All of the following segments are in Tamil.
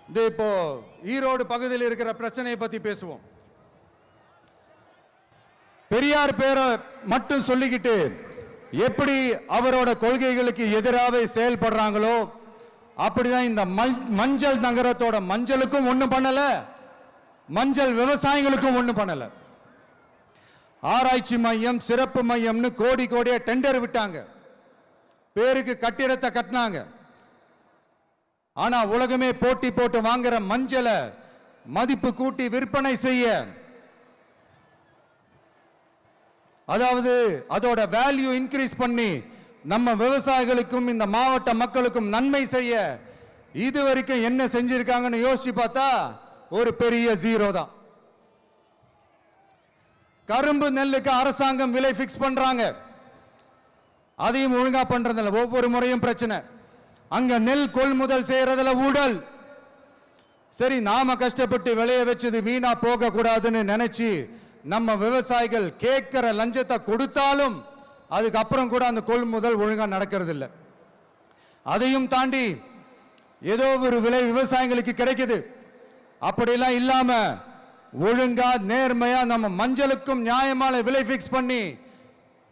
இப்போ ஈரோடு பகுதியில் இருக்கிற பிரச்சனையை பத்தி பேசுவோம். பெரியார் பேரை மட்டும் சொல்லிக்கிட்டு எப்படி அவரோட கொள்கைகளுக்கு எதிராக செயல்படுறாங்களோ அப்படிதான் இந்த மஞ்சள் நகரத்தோட மஞ்சளுக்கும் ஒண்ணும் பண்ணல, மஞ்சள் விவசாயிகளுக்கும் ஒண்ணும் பண்ணல. ஆராய்ச்சி மையம், சிறப்பு மையம்னு கோடி கோடியா டெண்டர் விட்டாங்க, பேருக்கு கட்டிடத்தை கட்டினாங்க. ஆனா உலகமே போட்டி போட்டு வாங்குற மஞ்சளை மதிப்பு கூட்டி விற்பனை செய்ய, அதாவது அதோட வேல்யூ இன்க்ரீஸ் பண்ணி நம்ம விவசாயிகளுக்கும் இந்த மாவட்ட மக்களுக்கும் நன்மை செய்ய இதுவரைக்கும் என்ன செஞ்சிருக்காங்கன்னு யோசிச்சு பார்த்தா ஒரு பெரிய ஜீரோ தான். கரும்பு நெல்லுக்கு அரசாங்கம் விலை பிக்ஸ் பண்றாங்க, அதையும் ஒழுங்கா பண்றதில்ல. ஒவ்வொரு முறையும் பிரச்சனை. அங்க நெல் கொள்முதல் செய்யறதுல ஊழல். சரி, நாம கஷ்டப்பட்டு விளைய வச்சது வீணா போக கூடாதுன்னு நினைச்சு நம்ம விவசாயிகள் கேட்கிற லஞ்சத்தை கொடுத்தாலும் அதுக்கப்புறம் கூட அந்த கொள்முதல் ஒழுங்கா நடக்கிறது இல்லை. அதையும் தாண்டி ஏதோ ஒரு விலை விவசாயிகளுக்கு கிடைக்குது. அப்படிலாம் இல்லாம ஒழுங்கா நேர்மையா நம்ம மஞ்சளுக்கும் நியாயமான விலை பிக்ஸ் பண்ணி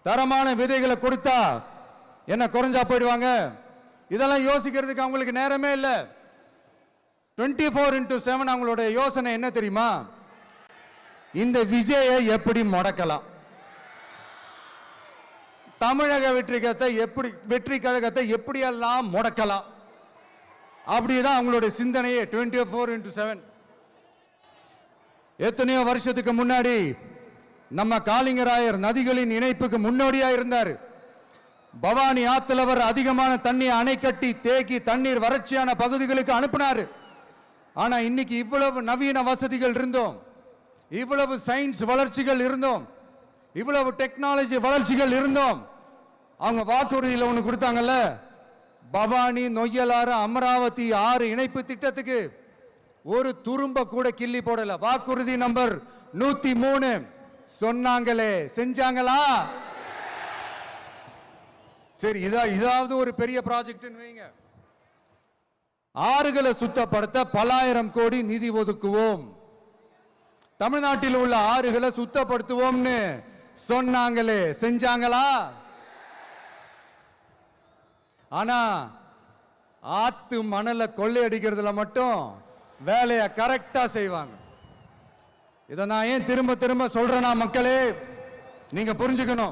தரமான விதைகளை கொடுத்தா என்ன குறைஞ்சா போயிடுவாங்க? இதெல்லாம் யோசிக்கிறதுக்கு அவங்களுக்கு நேரமே இல்லை. 24x7 அவங்களோட யோசனை என்ன தெரியுமா? இந்த விஜயை எப்படி முடக்கலாம், தமிழக வெற்றி கழகத்தை எப்படியெல்லாம் முடக்கலாம், அப்படிதான் அவங்களுடைய சிந்தனையே 24x7. எத்தனையோ வருஷத்துக்கு முன்னாடி நம்ம காளிங்கராயர் நதிகளின் இணைப்புக்கு முன்னோடியா இருந்தார். பவானி ஆத்துல வர அதிகமான தண்ணீர் அணை கட்டி தேக்கி தண்ணீர் வறட்சியான பகுதிகளுக்கு அனுப்பினார். ஆனா இன்னைக்கு இவ்வளவு நவீன வசதிகள் இருந்தோம், இவ்வளவு சயின்ஸ் வளர்ச்சிகள் இருந்தோம், இவ்வளவு டெக்னாலஜி வளர்ச்சிகள் இருந்தோம், அவங்க வாக்குறுதியில் ஒன்று கொடுத்தாங்கல்ல, பவானி நொய்யலாறு அமராவதி 6 இணைப்பு திட்டத்துக்கு ஒரு துரும்ப கூட கிள்ளி போடல. வாக்குறுதி நம்பர் 103 சொன்னாங்களே, செஞ்சாங்களா? சரி, இதாவது ஒரு பெரிய ப்ராஜெக்ட் வைங்க. ஆறுகளை சுத்தப்படுத்த பல்லாயிரம் கோடி நிதி ஒதுக்குவோம், தமிழ்நாட்டில் உள்ள ஆறுகளை சுத்தப்படுத்துவோம்னு சொன்னாங்களே, செஞ்சாங்களா? ஆனா ஆத்து மணலை கொள்ளையடிக்கிறதுல மட்டும் வேலையை கரெக்டா செய்வாங்க. இதை நான் ஏன் திரும்ப திரும்ப சொல்றேன்னா மக்களே, நீங்க புரிஞ்சுக்கணும்.